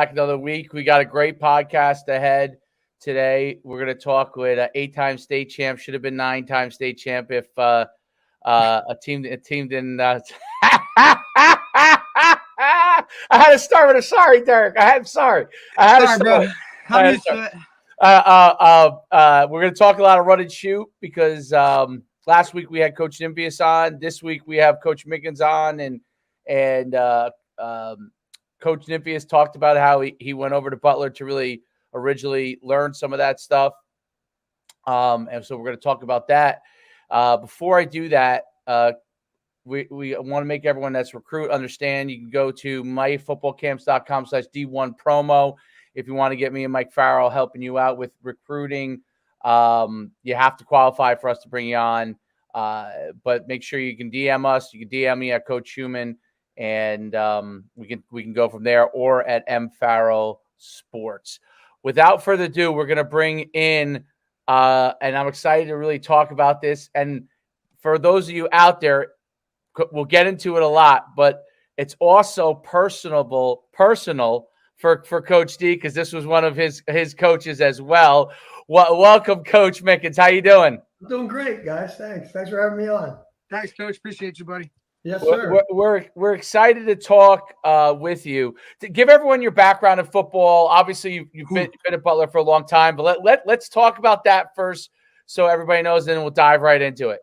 back another week. We got a great podcast ahead today. We're going to talk with an 8-time state champ. Should have been 9-time state champ if a team didn't. I had to start with a sorry, Derek. Sorry. I had Sorry, to bro. start. I'm used to it. We're going to talk a lot of run and shoot because last week we had Coach Nymphius on. This week we have Coach Mickens on, and Coach Nymphius talked about how he went over to Butler to really originally learn some of that stuff. And so we're going to talk about that. Before I do that, we want to make everyone that's recruit understand you can go to myfootballcamps.com/D1 promo if you want to get me and Mike Farrell helping you out with recruiting. You have to qualify for us to bring you on, but make sure you can DM us. You can DM me at Coach Schumann, and we can go from there, or at M Farrell Sports. Without further ado, we're going to bring in, and I'm excited to really talk about this. And for those of you out there, we'll get into it a lot, but it's also personal for Coach D, because this was one of his coaches as well. Welcome, Coach Mickens. How you doing? I'm doing great, guys. Thanks for having me on. Thanks, Coach. Appreciate you, buddy. Yes, sir. We're excited to talk with you. To give everyone your background in football. Obviously, you've been at Butler for a long time, but let's talk about that first, so everybody knows. Then we'll dive right into it.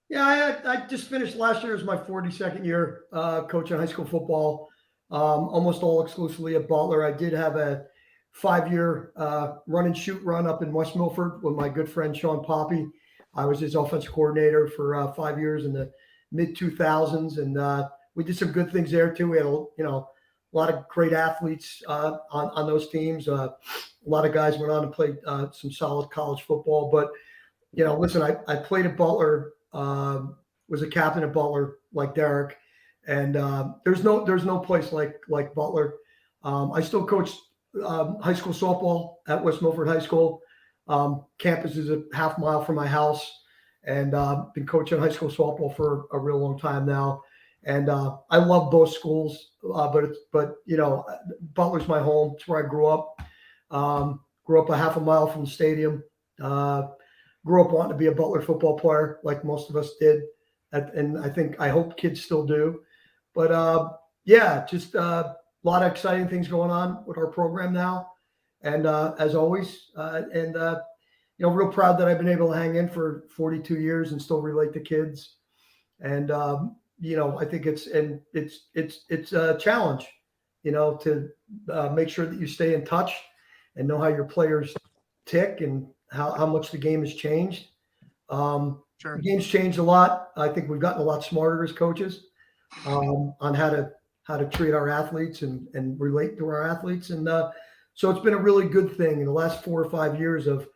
Yeah, I just finished last year as my 42nd year coaching high school football, almost all exclusively at Butler. I did have a 5-year run and shoot run up in West Milford with my good friend Sean Poppy. I was his offensive coordinator for 5 years in the mid-2000s, and we did some good things there too. We had a lot of great athletes on those teams. A lot of guys went on to play some solid college football. But listen, I played at Butler. Was a captain at Butler like Derek, and there's no place like Butler. I still coach high school softball at West Milford High School. Campus is a half mile from my house, and been coaching high school softball for a real long time now. And I love both schools, but Butler's my home. It's where I grew up. Grew up a half a mile from the stadium. Grew up wanting to be a Butler football player, like most of us did, and I hope kids still do. But just a lot of exciting things going on with our program now, and as always, real proud that I've been able to hang in for 42 years and still relate to kids. And I think it's a challenge, to make sure that you stay in touch and know how your players tick and how much the game has changed. Sure. The game's changed a lot. I think we've gotten a lot smarter as coaches on how to treat our athletes and relate to our athletes. And so it's been a really good thing in the last 4 or 5 years of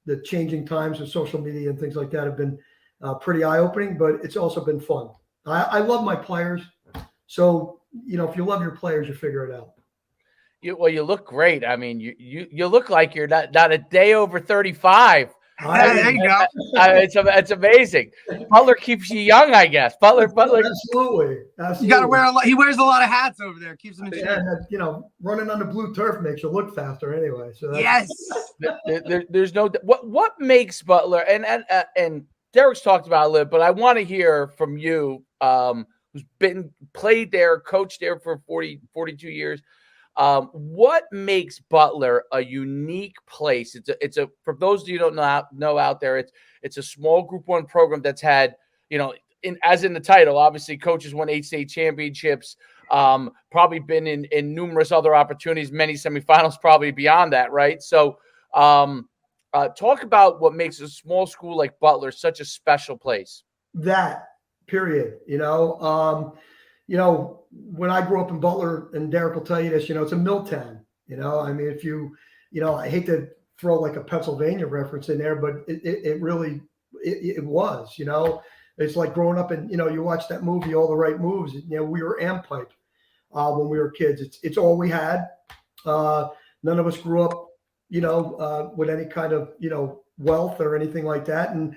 the changing times of social media and things like that have been pretty eye-opening, but it's also been fun. I love my players. So, if you love your players, you figure it out. You look great. I mean, you look like you're not a day over 35. There you go. It's amazing. Butler keeps you young, I guess. Butler. Absolutely. You got to wear a lot. He wears a lot of hats over there. Keeps him in shape. Running on the blue turf makes you look faster anyway. So yes. There's no what makes Butler and Derek's talked about a little, but I want to hear from you, who's played there, coached there for 42 years. What makes Butler a unique place? It's a for those of you who don't know out there, it's a small Group 1 program that's had, as in the title, obviously coaches won 8 state championships, probably been in numerous other opportunities, many semifinals, probably beyond that, right? So talk about what makes a small school like Butler such a special place. That period, when I grew up in Butler, and Derek will tell you this, it's a mill town. I mean, if you, I hate to throw like a Pennsylvania reference in there, but it really was. It's like growing up and you watch that movie, All the Right Moves. We were amp pipe when we were kids. It's all we had. None of us grew up, with any kind of wealth or anything like that, and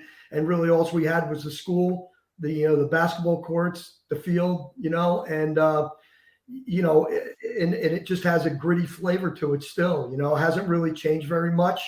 really all we had was the school, the basketball courts, the field, and and it just has a gritty flavor to it still. It hasn't really changed very much.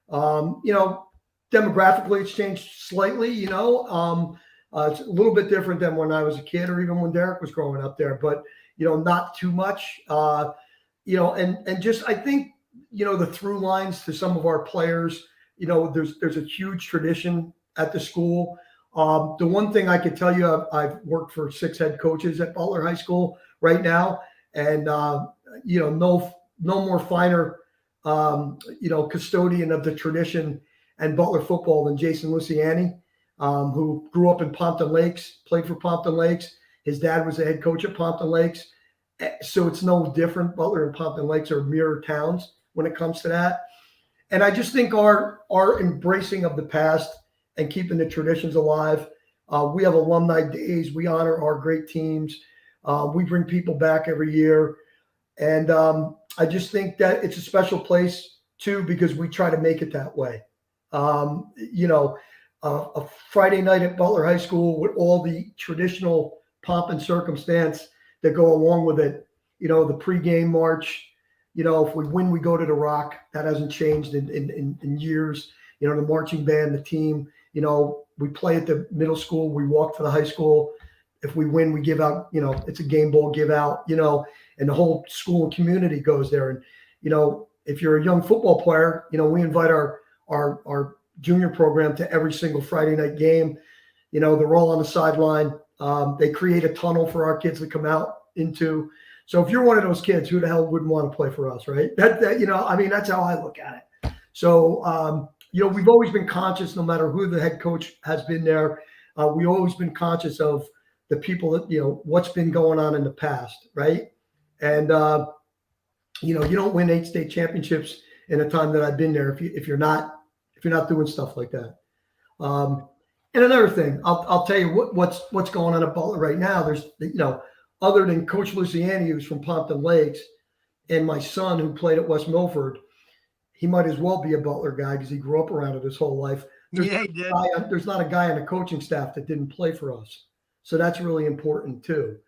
Demographically, it's changed slightly. It's a little bit different than when I was a kid or even when Derek was growing up there, but not too much. And just I think the through lines to some of our players. There's a huge tradition at the school. The one thing I could tell you, I've worked for 6 head coaches at Butler High School right now, and no more finer custodian of the tradition and Butler football than Jason Luciani, who grew up in Pompton Lakes, played for Pompton Lakes. His dad was the head coach at Pompton Lakes, so it's no different. Butler and Pompton Lakes are mirror towns when it comes to that. And I just think our embracing of the past and keeping the traditions alive. We have alumni days. We honor our great teams. We bring people back every year. And I just think that it's a special place, too, because we try to make it that way. A Friday night at Butler High School with all the traditional pomp and circumstance that go along with it, the pregame march. If we win, we go to the Rock. That hasn't changed in years. The marching band, the team, we play at the middle school. We walk to the high school. If we win, we give out, it's a game ball give out, and the whole school and community goes there. And, if you're a young football player, we invite our junior program to every single Friday night game. They're all on the sideline. They create a tunnel for our kids to come out into. So if you're one of those kids, who the hell wouldn't want to play for us, right? That's how I look at it. So, we've always been conscious, no matter who the head coach has been there. We've always been conscious of the people that, what's been going on in the past, right? And, you don't win 8 state championships in a time that I've been there if you're not doing stuff like that. And another thing, I'll tell you what's going on at Butler right now. There's, other than Coach Luciani, who's from Pompton Lakes, and my son who played at West Milford, he might as well be a Butler guy because he grew up around it his whole life. There's not a guy on the coaching staff that didn't play for us. So that's really important too.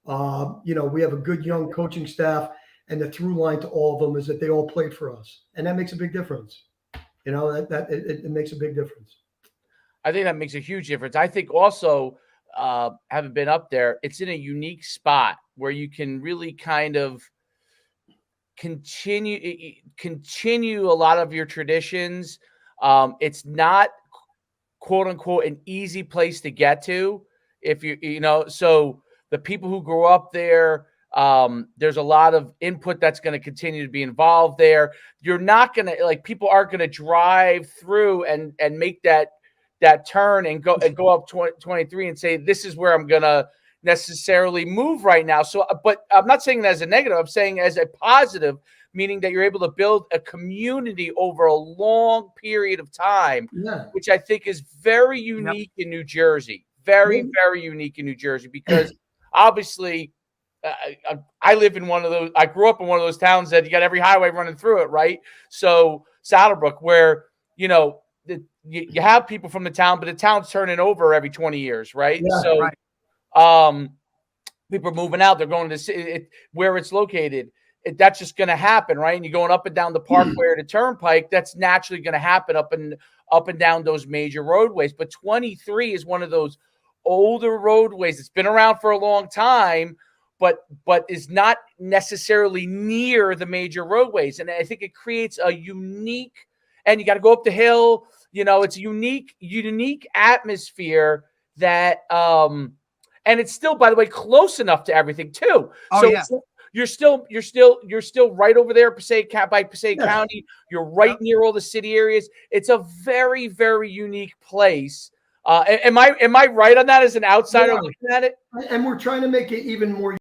We have a good young coaching staff, and the through line to all of them is that they all played for us. And that makes a big difference. It makes a big difference. I think that makes a huge difference. I think also, having been up there, it's in a unique spot where you can really kind of continue a lot of your traditions. It's not, quote unquote, an easy place to get to. If so the people who grew up there, there's a lot of input that's going to continue to be involved there. You're not going to, people aren't going to drive through and make that turn and go up 23 and say, this is where I'm going to necessarily move right now. So, but I'm not saying that as a negative. I'm saying as a positive, meaning that you're able to build a community over a long period of time, which I think is very unique in New Jersey. Very, very unique in New Jersey, because obviously I live in one of those, I grew up in one of those towns that you got every highway running through it, right? So Saddlebrook, where, you have people from the town, but the town's turning over every 20 years, right? Yeah, so, right. People are moving out. They're going to where it's located. That's just going to happen, right? And you're going up and down the Parkway or the Turnpike. That's naturally going to happen up and down those major roadways. But 23 is one of those older roadways. It's been around for a long time, but is not necessarily near the major roadways. And I think it creates a unique, and you got to go up the hill. It's a unique atmosphere that, and it's still, by the way, close enough to everything too. Oh, so yeah. you're still right over there, Passaic County. You're right near all the city areas. It's a very, very unique place. Am I right on that as an outsider looking at it? And we're trying to make it even more